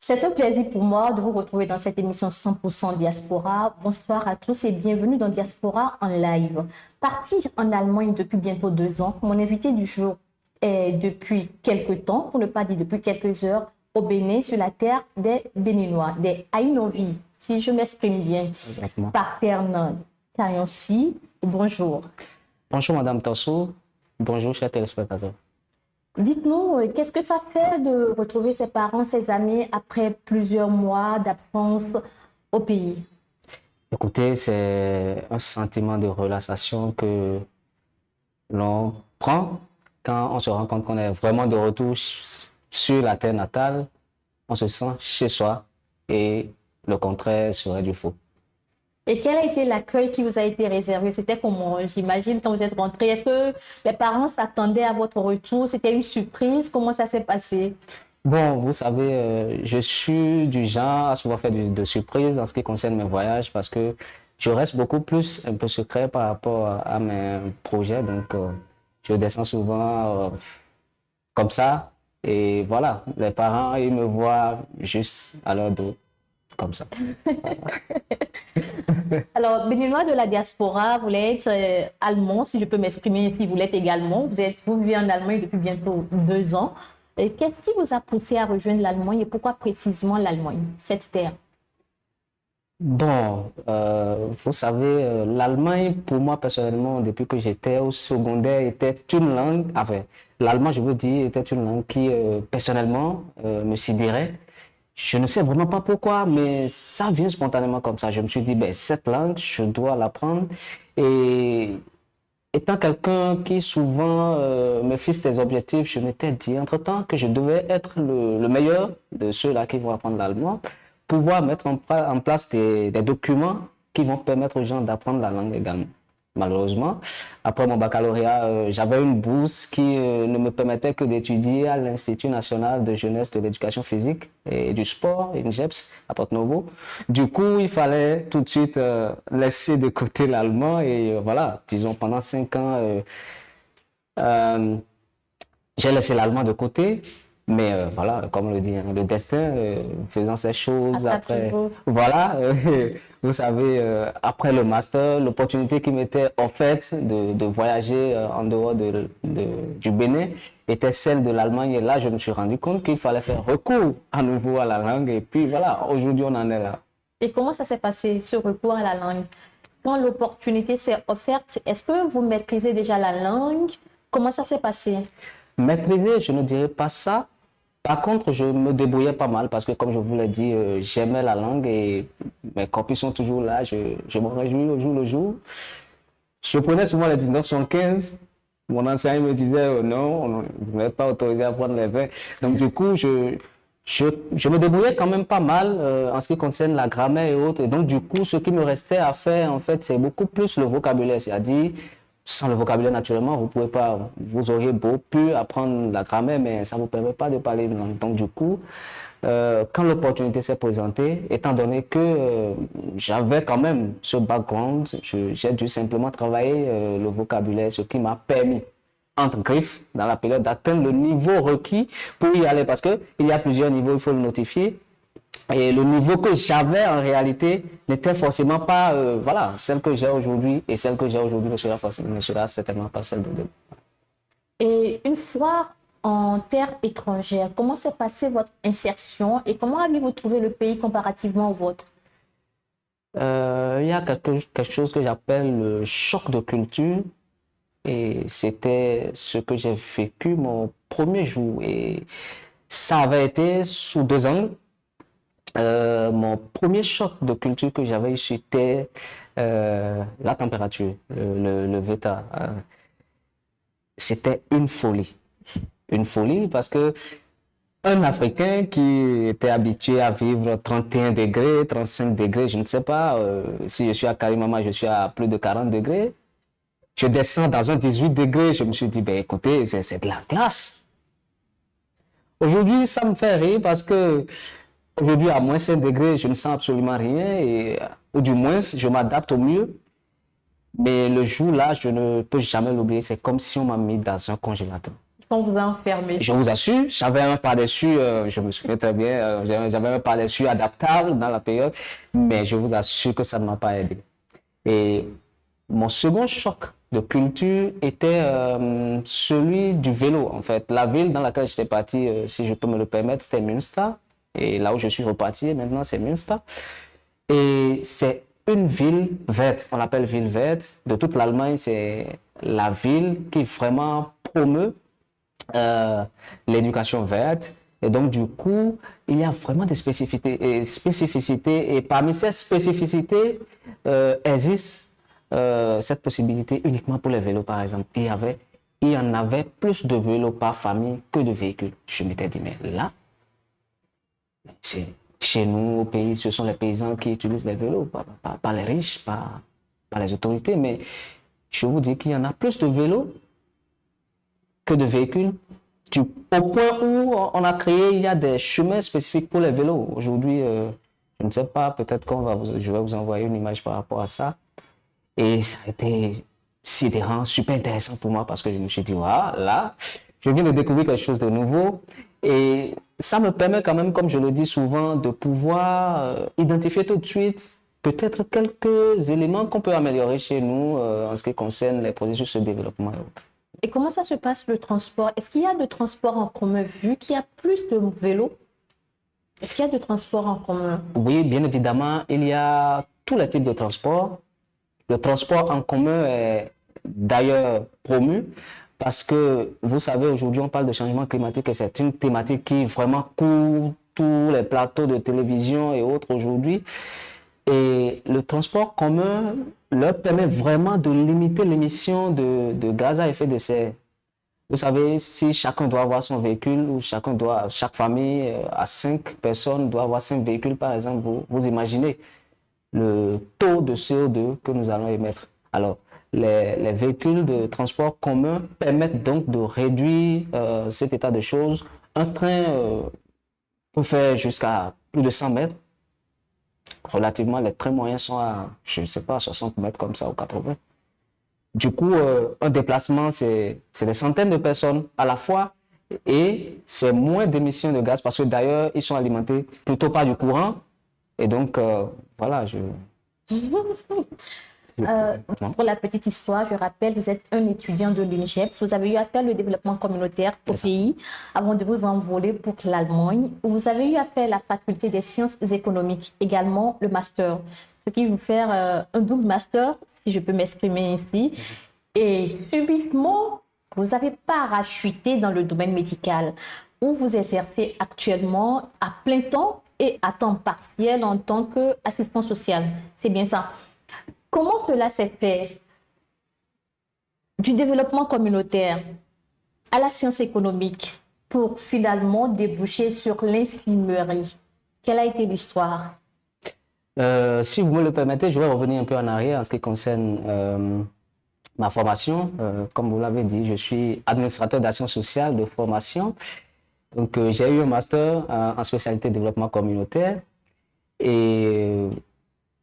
C'est un plaisir pour moi de vous retrouver dans cette émission 100% Diaspora. Bonsoir à tous et bienvenue dans Diaspora en live. Parti en Allemagne depuis bientôt 2 ans, mon invité du jour est depuis quelques temps, pour ne pas dire depuis quelques heures, au Bénin, sur la terre des Béninois, des Aïnovi, si je m'exprime bien, Exactement. par terme Tariansi. Bonjour. Bonjour Madame Tosso, bonjour chers téléspectateurs. Dites-nous, qu'est-ce que ça fait de retrouver ses parents, ses amis après plusieurs mois d'absence au pays? Écoutez, c'est un sentiment de relaxation que l'on prend quand on se rend compte qu'on est vraiment de retour sur la terre natale, on se sent chez soi et le contraire serait du faux. Et quel a été l'accueil qui vous a été réservé? C'était comment, j'imagine, quand vous êtes rentré? Est-ce que les parents s'attendaient à votre retour? C'était une surprise? Comment ça s'est passé? Bon, vous savez, je suis du genre à souvent faire de surprises en ce qui concerne mes voyages parce que je reste beaucoup plus un peu secret par rapport à mes projets. Donc, je descends souvent comme ça. Et voilà, les parents, ils me voient juste à leur dos, comme ça. Alors, béninois de la diaspora, vous l'êtes allemand, si je peux m'exprimer ainsi, vous l'êtes également. Vous vivez en Allemagne depuis bientôt 2 ans. Qu'est-ce qui vous a poussé à rejoindre l'Allemagne et pourquoi précisément l'Allemagne, cette terre? Bon, vous savez, l'Allemagne, pour moi personnellement, depuis que j'étais au secondaire, était une langue, enfin, l'allemand, je veux dire, était une langue qui, personnellement, me sidérait. Je ne sais vraiment pas pourquoi, mais ça vient spontanément comme ça. Je me suis dit, ben, cette langue, je dois l'apprendre. Et étant quelqu'un qui souvent me fixe des objectifs, je m'étais dit entre-temps que je devais être le meilleur de ceux-là qui vont apprendre l'allemand, pouvoir mettre en place des documents qui vont permettre aux gens d'apprendre la langue également. Malheureusement, après mon baccalauréat, j'avais une bourse qui ne me permettait que d'étudier à l'Institut national de jeunesse de l'éducation physique et du sport, INJEPS, à Porto-Novo. Du coup, il fallait tout de suite laisser de côté l'allemand et voilà, disons pendant 5 ans, euh, j'ai laissé l'allemand de côté, mais voilà, comme on le dit, hein, le destin faisant ses choses Attrape après, toujours. voilà, vous savez, après le master, l'opportunité qui m'était offerte de voyager en dehors du Bénin était celle de l'Allemagne. Et là, je me suis rendu compte qu'il fallait faire recours à nouveau à la langue. Et puis voilà, aujourd'hui, on en est là. Et comment ça s'est passé, ce recours à la langue? Quand l'opportunité s'est offerte, est-ce que vous maîtrisez déjà la langue? Comment ça s'est passé? Maîtriser, je ne dirais pas ça. Par contre, je me débrouillais pas mal parce que, comme je vous l'ai dit, j'aimais la langue et mes copies sont toujours là. Je me réjouis au jour le jour. Je prenais souvent les 1915. Mon enseignant me disait non, vous n'êtes pas autorisé à prendre les 20. Donc, du coup, je me débrouillais quand même pas mal en ce qui concerne la grammaire et autres. Et donc, du coup, ce qui me restait à faire, en fait, c'est beaucoup plus le vocabulaire. C'est-à-dire, sans le vocabulaire, naturellement, vous pouvez pas, vous auriez beau pu apprendre la grammaire, mais ça ne vous permet pas de parler une langue. Donc, du coup, quand l'opportunité s'est présentée, étant donné que j'avais quand même ce background, j'ai dû simplement travailler le vocabulaire, ce qui m'a permis, entre griffes, dans la période, d'atteindre le niveau requis pour y aller. Parce qu'il y a plusieurs niveaux, il faut le notifier. Et le niveau que j'avais en réalité n'était forcément pas voilà, celle que j'ai aujourd'hui. Et celle que j'ai aujourd'hui ne sera certainement pas celle de demain. Et une fois en terre étrangère, comment s'est passée votre insertion et comment avez-vous trouvé le pays comparativement au vôtre? Il y a quelque chose que j'appelle le choc de culture. Et c'était ce que j'ai vécu mon premier jour. Et ça avait été sous deux angles. Mon premier choc de culture que j'avais eu, c'était la température, le Veta. C'était une folie. Une folie parce que un Africain qui était habitué à vivre 31 degrés, 35 degrés, je ne sais pas, si je suis à Karimama, je suis à plus de 40 degrés. Je descends dans un 18 degrés, je me suis dit, ben écoutez, c'est de la glace. Aujourd'hui, ça me fait rire parce que aujourd'hui, à moins 5 degrés, je ne sens absolument rien, ou du moins, je m'adapte au mieux. Mais le jour là, je ne peux jamais l'oublier, c'est comme si on m'a mis dans un congélateur. Quand vous a enfermé. Je vous assure, j'avais un par-dessus, je me souviens très bien, j'avais un par-dessus adaptable dans la période, mais je vous assure que ça ne m'a pas aidé. Et mon second choc de culture était celui du vélo, en fait. La ville dans laquelle j'étais parti, si je peux me le permettre, c'était Münster. Et là où je suis reparti, maintenant, c'est Münster. Et c'est une ville verte, on l'appelle ville verte. De toute l'Allemagne, c'est la ville qui vraiment promeut l'éducation verte. Et donc, du coup, il y a vraiment des spécificités. Et parmi ces spécificités, existe cette possibilité uniquement pour les vélos, par exemple. Il y en avait plus de vélos par famille que de véhicules. Je m'étais dit, mais là, chez nous, au pays, ce sont les paysans qui utilisent les vélos, pas les riches, pas les autorités. Mais je vous dis qu'il y en a plus de vélos que de véhicules. Au point où on a créé, il y a des chemins spécifiques pour les vélos. Aujourd'hui, je ne sais pas, peut-être je vais vous envoyer une image par rapport à ça. Et ça a été sidérant, super intéressant pour moi parce que je me suis dit, voilà, là, je viens de découvrir quelque chose de nouveau. Et ça me permet quand même, comme je le dis souvent, de pouvoir identifier tout de suite peut-être quelques éléments qu'on peut améliorer chez nous en ce qui concerne les processus de développement et autres. Et comment ça se passe le transport? Est-ce qu'il y a de transport en commun vu qu'il y a plus de vélos? Est-ce qu'il y a de transport en commun? Oui, bien évidemment, il y a tous les types de transport. Le transport en commun est d'ailleurs promu parce que, vous savez, aujourd'hui, on parle de changement climatique et c'est une thématique qui vraiment couvre tous les plateaux de télévision et autres aujourd'hui. Et le transport commun leur permet vraiment de limiter l'émission de gaz à effet de serre. Vous savez, si chacun doit avoir son véhicule ou chaque famille à 5 personnes doit avoir 5 véhicules, par exemple, vous imaginez le taux de CO2 que nous allons émettre. Alors, les véhicules de transport commun permettent donc de réduire cet état de choses. Un train peut faire jusqu'à plus de 100 mètres. Relativement, les trains moyens sont à, je ne sais pas, 60 mètres comme ça ou 80. Du coup, un déplacement, c'est des centaines de personnes à la fois et c'est moins d'émissions de gaz parce que d'ailleurs, ils sont alimentés plutôt par du courant. Et donc, voilà, Pour la petite histoire, je rappelle, vous êtes un étudiant de l'INGEPS. Vous avez eu à faire le développement communautaire au pays avant de vous envoler pour l'Allemagne, où vous avez eu à faire la faculté des sciences économiques, également le master, ce qui vous fait un double master, si je peux m'exprimer ainsi. Et subitement, vous avez parachuté dans le domaine médical, où vous exercez actuellement à plein temps et à temps partiel en tant qu'assistant social. C'est bien ça. Comment cela s'est fait du développement communautaire à la science économique pour finalement déboucher sur l'infirmerie? Quelle a été l'histoire? Si vous me le permettez, je vais revenir un peu en arrière en ce qui concerne ma formation. Comme vous l'avez dit, je suis administrateur d'action sociale de formation. Donc, j'ai eu un master en spécialité développement communautaire. Et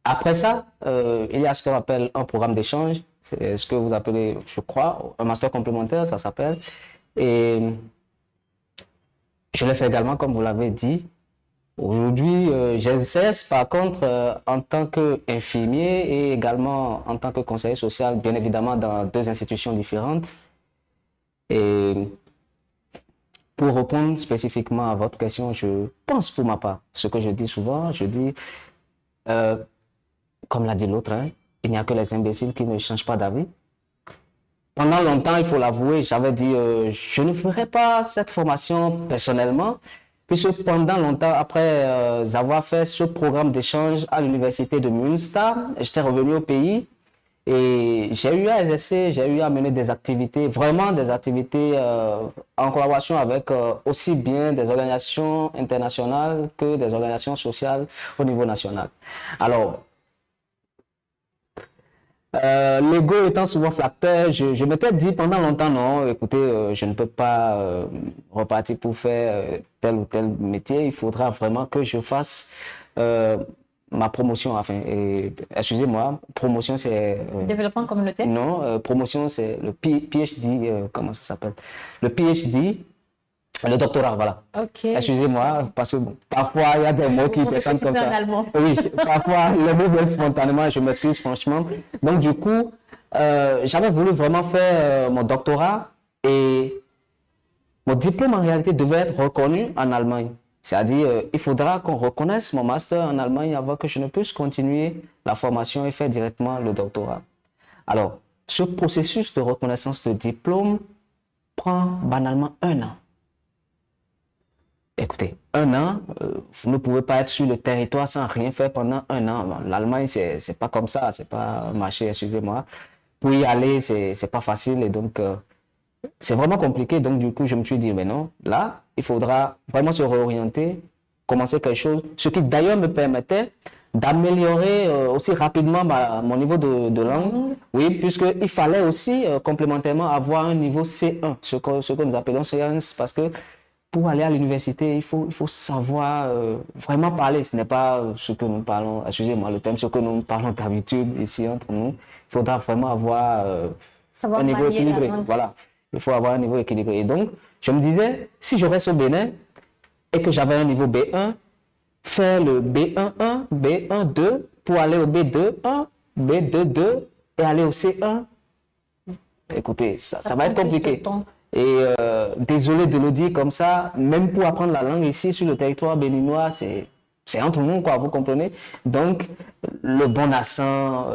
après ça, il y a ce qu'on appelle un programme d'échange. C'est ce que vous appelez, je crois, un master complémentaire, ça s'appelle. Et je l'ai fait également, comme vous l'avez dit. Aujourd'hui, j'exerce par contre en tant qu'infirmier et également en tant que conseiller social, bien évidemment dans 2 institutions différentes. Et pour répondre spécifiquement à votre question, je pense pour ma part, ce que je dis souvent, je dis, comme l'a dit l'autre, hein, il n'y a que les imbéciles qui ne changent pas d'avis. Pendant longtemps, il faut l'avouer, j'avais dit, je ne ferai pas cette formation personnellement, puisque pendant longtemps, après avoir fait ce programme d'échange à l'université de Münster, j'étais revenu au pays et j'ai eu à exercer, j'ai eu à mener des activités, vraiment des activités en collaboration avec aussi bien des organisations internationales que des organisations sociales au niveau national. Alors, l'ego étant souvent flatteur, je m'étais dit pendant longtemps, non, écoutez, je ne peux pas repartir pour faire tel ou tel métier, il faudra vraiment que je fasse ma promotion, enfin, excusez-moi, promotion c'est... Développement communautaire? non, promotion c'est le PhD, comment ça s'appelle? Le PhD, le doctorat, voilà. Ok. Excusez-moi, parce que bon, parfois il y a des mots qui Vous descendent comme réfléchissez en ça. allemand. Oui, parfois les mots viennent spontanément, je m'excuse franchement. Donc du coup, j'avais voulu vraiment faire mon doctorat et mon diplôme en réalité devait être reconnu en Allemagne. C'est-à-dire, il faudra qu'on reconnaisse mon master en Allemagne avant que je ne puisse continuer la formation et faire directement le doctorat. Alors, ce processus de reconnaissance de diplôme prend banalement 1 an. Écoutez, 1 an, vous ne pouvez pas être sur le territoire sans rien faire pendant 1 an. Bon, l'Allemagne, c'est pas comme ça, c'est pas un marché, excusez-moi. Pour y aller, c'est pas facile et donc c'est vraiment compliqué. Donc du coup, je me suis dit, mais non, là, il faudra vraiment se réorienter, commencer quelque chose, ce qui d'ailleurs me permettait d'améliorer aussi rapidement mon niveau de langue. Oui, puisqu'il fallait aussi complémentairement avoir un niveau C1, ce que nous appelons science, parce que pour aller à l'université, il faut savoir vraiment parler. Ce n'est pas ce que nous parlons, excusez-moi le terme, ce que nous parlons d'habitude ici entre nous. Il faudra vraiment avoir Savoir un niveau manier la équilibré. langue. Voilà, il faut avoir un niveau équilibré. Et donc, je me disais, si je reste au Bénin et que j'avais un niveau B1, faire le B1-1, B1-2 pour aller au B2-1, B2-2 et aller au C1. Écoutez, ça va être prend plus de compliqué. temps. Et désolé de le dire comme ça, même pour apprendre la langue ici sur le territoire béninois, c'est entre nous, quoi, vous comprenez? Donc, le bon accent,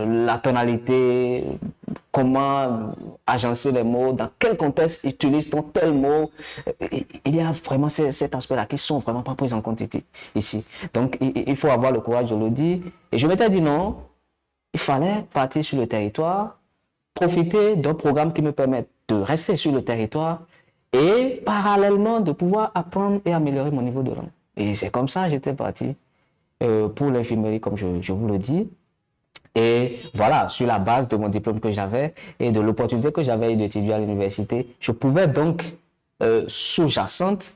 la tonalité, comment agencer les mots, dans quel contexte utilise-t-on tel mot, il y a vraiment cet aspect-là qui ne sont vraiment pas pris en compte ici. Donc, il faut avoir le courage de le dire. Et je m'étais dit non, il fallait partir sur le territoire, profiter d'un programme qui me permette de rester sur le territoire et parallèlement de pouvoir apprendre et améliorer mon niveau de langue. Et c'est comme ça que j'étais parti pour l'infirmerie, comme je vous le dis. Et voilà, sur la base de mon diplôme que j'avais et de l'opportunité que j'avais d'étudier à l'université, je pouvais donc, sous-jacente,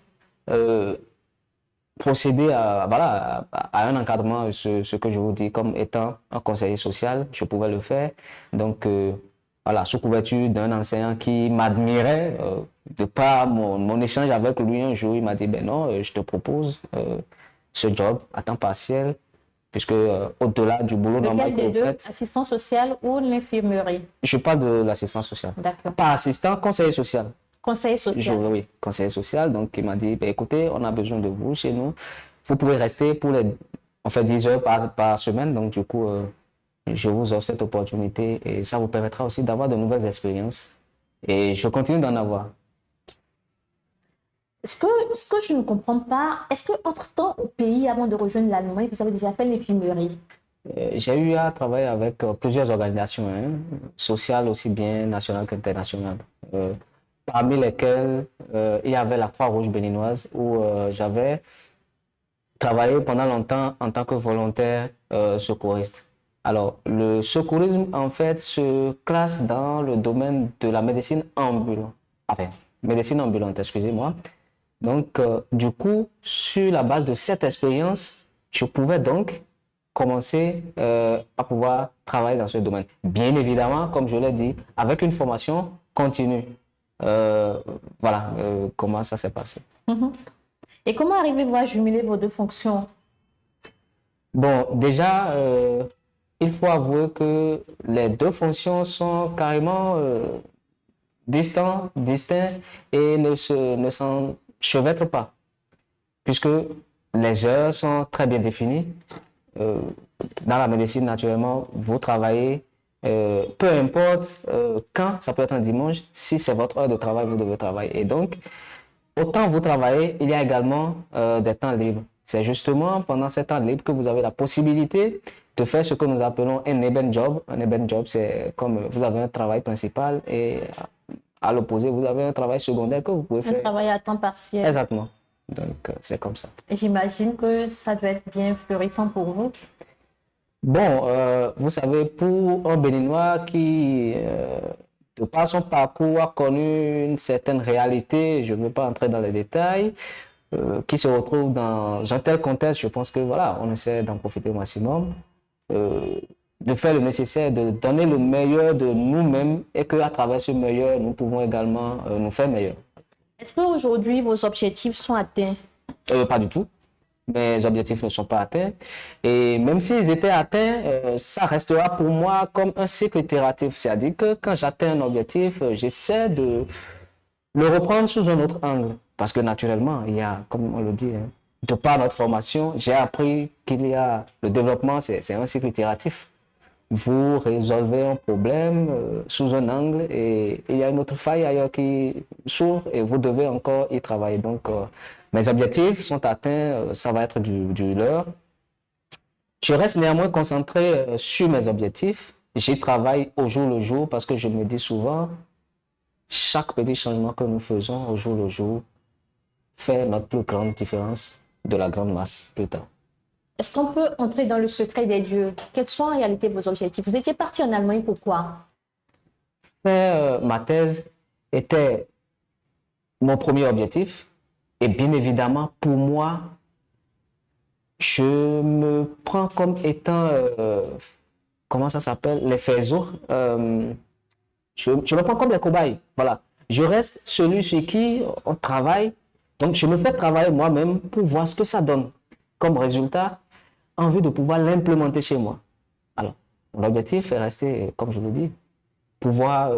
procéder voilà, à un encadrement, ce que je vous dis, comme étant un conseiller social, je pouvais le faire. Donc, voilà, sous couverture d'un enseignant qui m'admirait, de par mon échange avec lui un jour, il m'a dit, ben non, je te propose ce job à temps partiel, puisque au-delà du boulot normal Lequel que des vous deux, faites, assistant social ou l'infirmerie? je parle de l'assistance sociale. D'accord. Pas assistant, conseiller social. Conseiller social. Oui, conseiller social. Donc, il m'a dit, ben, écoutez, on a besoin de vous chez nous. Vous pouvez rester on fait 10 heures par semaine. Donc, du coup, je vous offre cette opportunité et ça vous permettra aussi d'avoir de nouvelles expériences. Et je continue d'en avoir. Ce que je ne comprends pas, est-ce qu'entre-temps, au pays, avant de rejoindre l'Allemagne, vous avez déjà fait l'infirmerie? J'ai eu à travailler avec plusieurs organisations, sociales aussi bien nationales qu'internationales. Parmi lesquelles il y avait la Croix-Rouge béninoise où j'avais travaillé pendant longtemps en tant que volontaire secouriste. Alors, le secourisme, en fait, se classe dans le domaine de la médecine ambulante. Enfin, médecine ambulante, excusez-moi. Donc, du coup, sur la base de cette expérience, je pouvais donc commencer à pouvoir travailler dans ce domaine. Bien évidemment, comme je l'ai dit, avec une formation continue. Voilà comment ça s'est passé. Et comment arrivez-vous à jumeler vos deux fonctions? Bon, déjà, il faut avouer que les deux fonctions sont carrément distinctes et ne s'enchevêtrent pas, puisque les heures sont très bien définies. Dans la médecine, naturellement, vous travaillez, peu importe quand, ça peut être un dimanche, si c'est votre heure de travail, vous devez travailler. Et donc, autant vous travaillez, il y a également des temps libres. C'est justement pendant ces temps libres que vous avez la possibilité de faire ce que nous appelons un eben job. Un eben job, c'est comme vous avez un travail principal et à l'opposé, vous avez un travail secondaire que vous pouvez faire. Un travail à temps partiel. Exactement. Donc, c'est comme ça. J'imagine que ça doit être bien florissant pour vous. Bon, vous savez, pour un Béninois qui, de par son parcours, a connu une certaine réalité, je ne veux pas entrer dans les détails, qui se retrouvent dans un tel contexte, je pense que voilà, on essaie d'en profiter au maximum, de faire le nécessaire, de donner le meilleur de nous-mêmes et qu'à travers ce meilleur, nous pouvons également nous faire meilleur. Est-ce qu'aujourd'hui, vos objectifs sont atteints? Pas du tout. Mes objectifs ne sont pas atteints. Et même s'ils étaient atteints, ça restera pour moi comme un cycle itératif. C'est-à-dire que quand j'atteins un objectif, j'essaie de le reprendre sous un autre angle. Parce que naturellement, il y a, comme on le dit, hein, de par notre formation, j'ai appris qu'il y a le développement, c'est un cycle itératif. Vous résolvez un problème sous un angle et il y a une autre faille ailleurs qui s'ouvre et vous devez encore y travailler. Donc, mes objectifs sont atteints, ça va être du leur. Je reste néanmoins concentré sur mes objectifs. J'y travaille au jour le jour parce que je me dis souvent, chaque petit changement que nous faisons au jour le jour fait notre plus grande différence de la grande masse plus tard. Est-ce qu'on peut entrer dans le secret des dieux? Quels sont en réalité vos objectifs? Vous étiez parti en Allemagne, pourquoi? Faire ma thèse était mon premier objectif. Et bien évidemment, pour moi, je me prends comme étant, comment ça s'appelle, les faiseurs. Je me prends comme les cobayes. Voilà. Je reste celui sur qui on travaille. Donc, je me fais travailler moi-même pour voir ce que ça donne comme résultat, en vue de pouvoir l'implémenter chez moi. Alors, mon objectif est rester, comme je le dis, pouvoir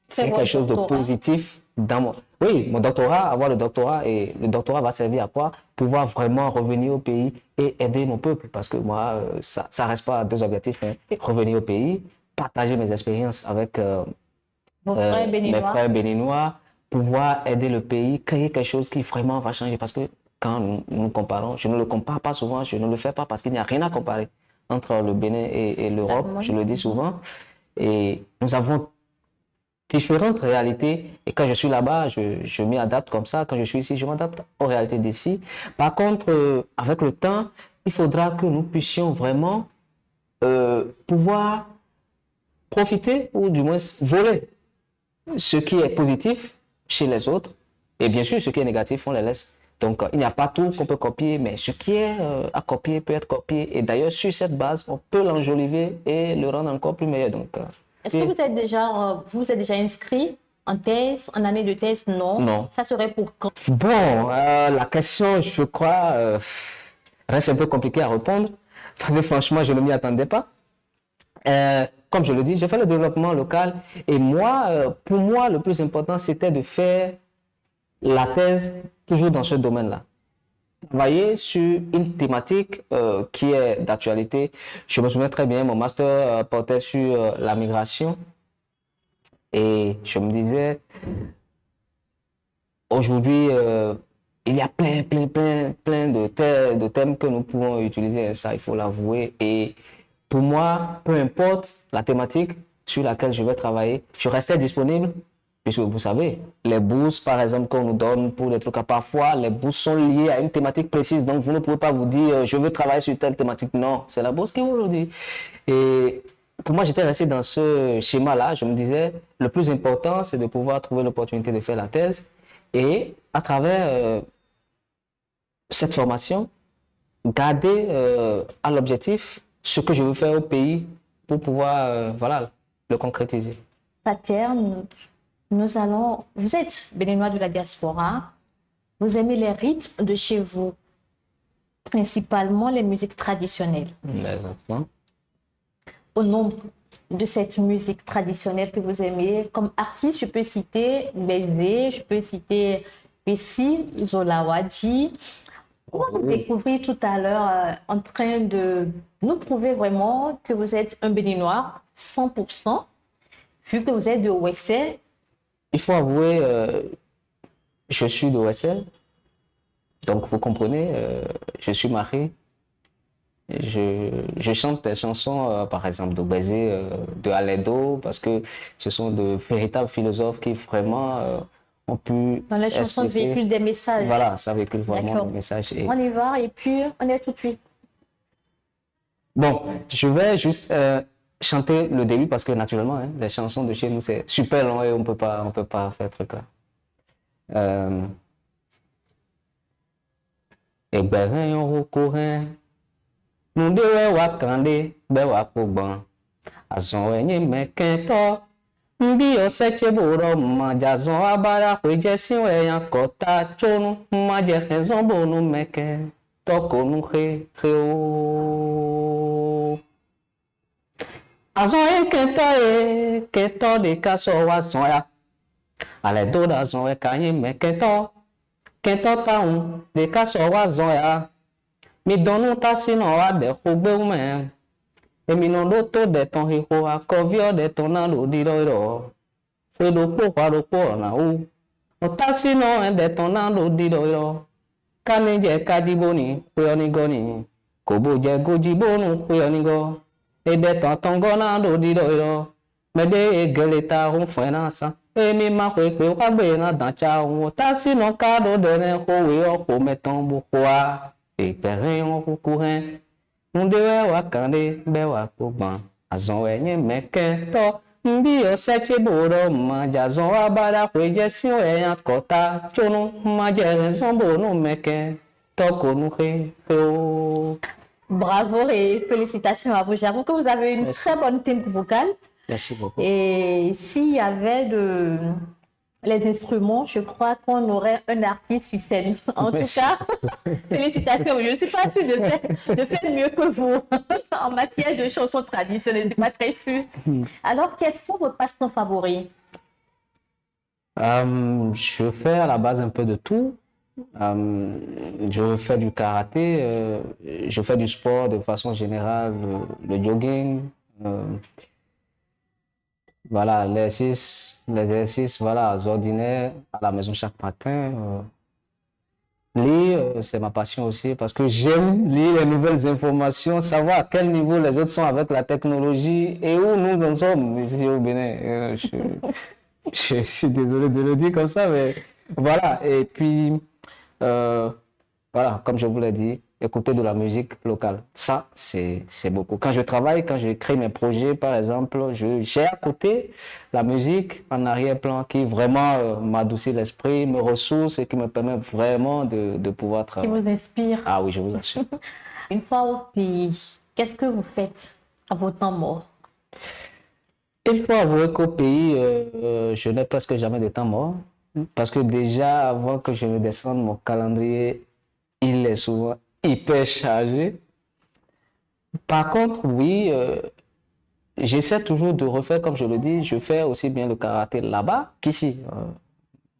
faire quelque chose de positif dans mon... Oui, mon doctorat, avoir le doctorat, et le doctorat va servir à quoi? Pouvoir vraiment revenir au pays et aider mon peuple. Parce que moi, ça ne reste pas deux objectifs. Hein. Revenir au pays, partager mes expériences avec mes frères béninois, pouvoir aider le pays, créer quelque chose qui vraiment va changer. Parce que quand nous comparons, je ne le compare pas souvent, je ne le fais pas parce qu'il n'y a rien à comparer entre le Bénin et l'Europe, je le dis souvent. Et nous avons différentes réalités. Et quand je suis là-bas, je m'y adapte comme ça. Quand je suis ici, je m'adapte aux réalités d'ici. Par contre, avec le temps, il faudra que nous puissions vraiment pouvoir profiter ou du moins voler ce qui est positif chez les autres. Et bien sûr, ce qui est négatif, on les laisse. Donc, il n'y a pas tout qu'on peut copier, mais ce qui est à copier peut être copié. Et d'ailleurs, sur cette base, on peut l'enjoliver et le rendre encore plus meilleur. Donc, est-ce que vous êtes déjà inscrit en thèse, en année de thèse? Non. Non. Ça serait pour quand? Bon, la question, je crois, reste un peu compliquée à répondre. Parce que franchement, je ne m'y attendais pas. Comme je le dis, j'ai fait le développement local. Et moi, pour moi, le plus important, c'était de faire la thèse toujours dans ce domaine-là. Travailler sur une thématique qui est d'actualité. Je me souviens très bien, mon master portait sur la migration. Et je me disais, aujourd'hui, il y a plein de thèmes que nous pouvons utiliser. Ça, il faut l'avouer. Et pour moi, peu importe la thématique sur laquelle je vais travailler, je restais disponible. Puisque vous savez, les bourses, par exemple, qu'on nous donne pour des trucs, parfois, les bourses sont liées à une thématique précise. Donc, vous ne pouvez pas vous dire, je veux travailler sur telle thématique. Non, c'est la bourse qui vous le dit. Et pour moi, j'étais resté dans ce schéma-là. Je me disais, le plus important, c'est de pouvoir trouver l'opportunité de faire la thèse. Et à travers cette formation, garder à l'objectif ce que je veux faire au pays pour pouvoir, voilà, le concrétiser. Paterne. Vous êtes béninois de la diaspora, vous aimez les rythmes de chez vous, principalement les musiques traditionnelles. Les enfants. Au nom de cette musique traditionnelle que vous aimez, comme artiste, je peux citer Bézé, je peux citer Bessi, Zola Wadji. On va vous découvrir tout à l'heure en train de nous prouver vraiment que vous êtes un béninois 100%, vu que vous êtes de Ouessé. Il faut avouer, je suis de Ouessel, donc vous comprenez, je suis marié. Je chante des chansons, par exemple, de Bézé, de Aledo, parce que ce sont de véritables philosophes qui vraiment ont pu... Dans les chansons véhiculent des messages. Voilà, ça véhicule vraiment des messages. Et... On y va et puis on est tout de suite. Bon, je vais juste... chanter le début parce que naturellement, hein, les chansons de chez nous, c'est super long et on peut pas faire truc là. Egberin yon koren. Nous devons wakande, be wakogban. Azon enye mekento. Mbi oseche boro majazon abara kweje siwe yan kota chonu. Maje rezon bonu meke. Toko nu he o. Azon kento de kaso wazon ya. Ale do da zon kanye mekento. Kento taun de kaso wazon ya. Mi donu ta sino wa de khogbe ume. Emi no do to de ton hiho akovio de ton na lo di ro. Fwe do po na u. O ta sino de ton na lo di ro. Kani je kadiboni kwe onigoni. Kobo je gojibonu kwe onigo. E de ton tongo na lo di ro. Mede e geleta hun fwe na sa. Emi ma kwe kwe wakbe na dancha un. O ta sino kado de ne kowe o ko meton bu kwa. Egberin yon koren. Nous devons wakande be wakogban. Azon enye mekento. Mbi oseche boro majazon abara kweje siwe yan kota chonu. Maje rezon bonu meke. Toko nu he o. Bravo et félicitations à vous. J'avoue que vous avez une très bonne timbre vocale. Merci beaucoup. Et s'il y avait les instruments, je crois qu'on aurait un artiste sur scène. En tout cas, félicitations. Je ne suis pas sûre de faire mieux que vous en matière de chansons traditionnelles. Je ne suis pas très sûre. Alors, quels sont vos passe-temps favoris? Je fais à la base un peu de tout. Je fais du karaté, je fais du sport de façon générale, le jogging. Voilà, l'exercice, voilà, ordinaires à la maison chaque matin. Lire, c'est ma passion aussi parce que j'aime lire les nouvelles informations, savoir à quel niveau les autres sont avec la technologie et où nous en sommes ici au Bénin. Je suis désolé de le dire comme ça, mais voilà. Et puis, voilà, comme je vous l'ai dit, écouter de la musique locale. Ça, c'est beaucoup. Quand je travaille, quand je crée mes projets, par exemple, j'ai à côté la musique en arrière-plan qui vraiment m'adoucit l'esprit, me ressource et qui me permet vraiment de pouvoir travailler. Qui vous inspire. Ah oui, je vous assure. Une fois au pays, qu'est-ce que vous faites à vos temps morts? Il faut avouer qu'au pays, je n'ai presque jamais de temps mort. Parce que déjà, avant que je ne descende, mon calendrier, il est souvent hyper chargé. Par contre, oui, j'essaie toujours de refaire, comme je le dis, je fais aussi bien le karaté là-bas qu'ici.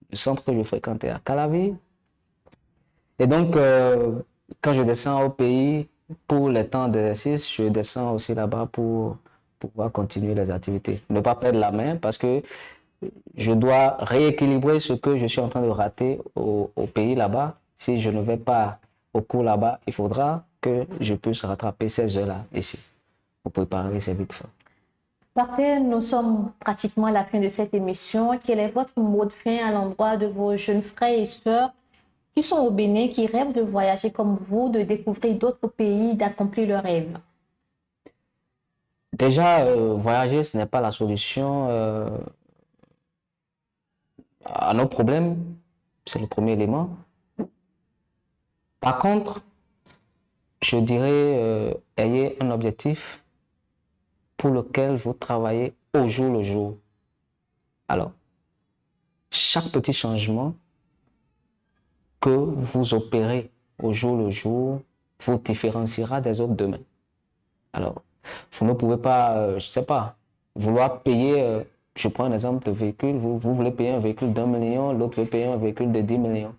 Le centre que je fréquentais à Calavi. Et donc, quand je descends au pays, pour les temps d'exercice, je descends aussi là-bas pour pouvoir continuer les activités. Ne pas perdre la main parce que je dois rééquilibrer ce que je suis en train de rater au pays là-bas. Si je ne vais pas au cours là-bas, il faudra que je puisse rattraper ces heures-là ici pour préparer ces vite fait. Partez, nous sommes pratiquement à la fin de cette émission. Quel est votre mot de fin à l'endroit de vos jeunes frères et sœurs qui sont au Bénin, qui rêvent de voyager comme vous, de découvrir d'autres pays, d'accomplir leurs rêves? Déjà, voyager, ce n'est pas la solution à nos problèmes. C'est le premier élément. Par contre, je dirais, ayez un objectif pour lequel vous travaillez au jour le jour. Alors, chaque petit changement que vous opérez au jour le jour vous différenciera des autres demain. Alors, vous ne pouvez pas, je ne sais pas, vouloir payer, je prends un exemple de véhicule, vous voulez payer un véhicule d'1 million, l'autre veut payer un véhicule de 10 millions.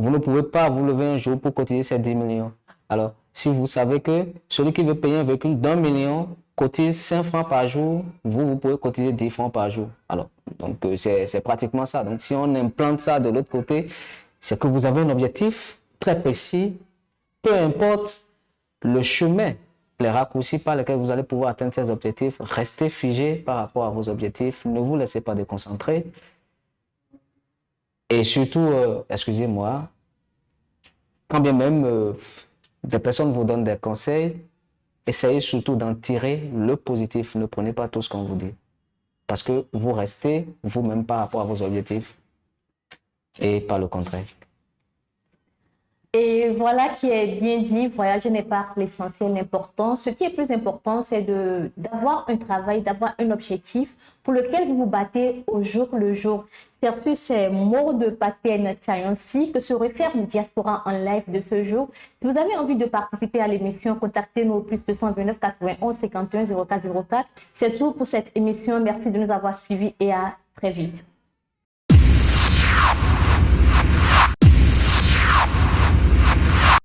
Vous ne pouvez pas vous lever un jour pour cotiser ces 10 millions. Alors, si vous savez que celui qui veut payer un véhicule d'1 million cotise 5 francs par jour, vous pouvez cotiser 10 francs par jour. Alors, donc c'est pratiquement ça. Donc, si on implante ça de l'autre côté, c'est que vous avez un objectif très précis, peu importe le chemin, les raccourcis par lesquels vous allez pouvoir atteindre ces objectifs, restez figé par rapport à vos objectifs, ne vous laissez pas déconcentrer. Et surtout, excusez-moi, quand bien même des personnes vous donnent des conseils, essayez surtout d'en tirer le positif. Ne prenez pas tout ce qu'on vous dit. Parce que vous restez vous-même par rapport à vos objectifs et pas le contraire. Et voilà qui est bien dit, voyager n'est pas l'essentiel, l'important. Ce qui est plus important, c'est d'avoir un travail, d'avoir un objectif pour lequel vous vous battez au jour le jour. C'est sur ces mots de Pathé Tayansi que se réfère le Diaspora en live de ce jour. Si vous avez envie de participer à l'émission, contactez-nous au plus 229 91 51 04 04. C'est tout pour cette émission. Merci de nous avoir suivis et à très vite.